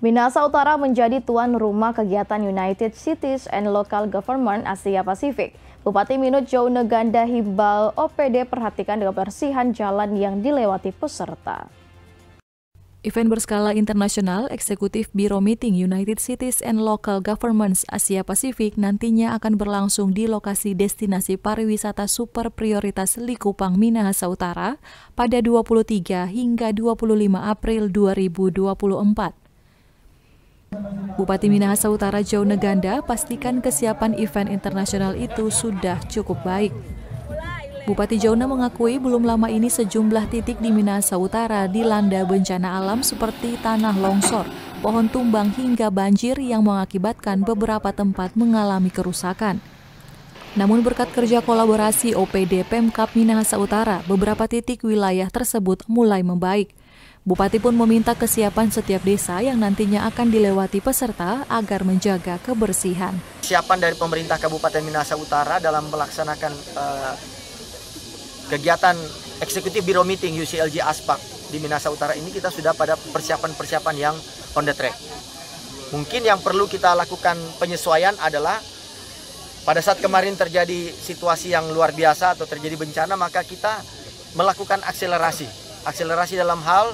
Minahasa Utara menjadi tuan rumah kegiatan United Cities and Local Government Asia Pasifik. Bupati Minut Joe Neganda himbau OPD perhatikan kebersihan jalan yang dilewati peserta. Event berskala internasional Eksekutif Biro Meeting United Cities and Local Governments Asia Pasifik nantinya akan berlangsung di lokasi destinasi pariwisata super prioritas Likupang, Minahasa Utara pada 23 hingga 25 April 2024. Bupati Minahasa Utara Joe Neganda pastikan kesiapan event internasional itu sudah cukup baik. Bupati Joe mengakui belum lama ini sejumlah titik di Minahasa Utara dilanda bencana alam seperti tanah longsor, pohon tumbang hingga banjir yang mengakibatkan beberapa tempat mengalami kerusakan. Namun berkat kerja kolaborasi OPD Pemkab Minahasa Utara, beberapa titik wilayah tersebut mulai membaik. Bupati pun meminta kesiapan setiap desa yang nantinya akan dilewati peserta agar menjaga kebersihan. Kesiapan dari pemerintah Kabupaten Minahasa Utara dalam melaksanakan kegiatan Eksekutif Biro Meeting UCLG Aspak di Minahasa Utara ini, kita sudah pada persiapan-persiapan yang on the track. Mungkin yang perlu kita lakukan penyesuaian adalah pada saat kemarin terjadi situasi yang luar biasa atau terjadi bencana, maka kita melakukan akselerasi dalam hal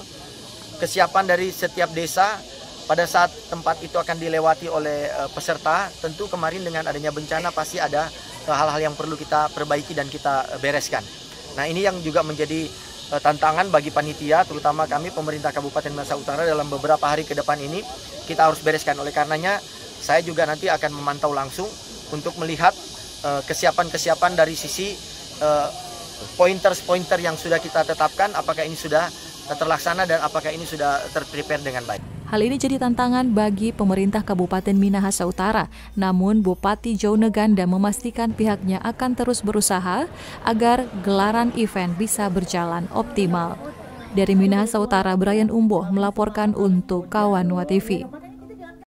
kesiapan dari setiap desa pada saat tempat itu akan dilewati oleh peserta. Tentu kemarin dengan adanya bencana pasti ada hal-hal yang perlu kita perbaiki dan kita bereskan. Nah, ini yang juga menjadi tantangan bagi panitia, terutama kami pemerintah Kabupaten Minahasa Utara dalam beberapa hari ke depan ini kita harus bereskan. Oleh karenanya saya juga nanti akan memantau langsung untuk melihat kesiapan-kesiapan dari sisi pointer yang sudah kita tetapkan, apakah ini sudah terlaksana dan apakah ini sudah terprepare dengan baik. Hal ini jadi tantangan bagi pemerintah Kabupaten Minahasa Utara. Namun Bupati Joe Neganda memastikan pihaknya akan terus berusaha agar gelaran event bisa berjalan optimal. Dari Minahasa Utara, Brian Umboh melaporkan untuk Kawan WATV.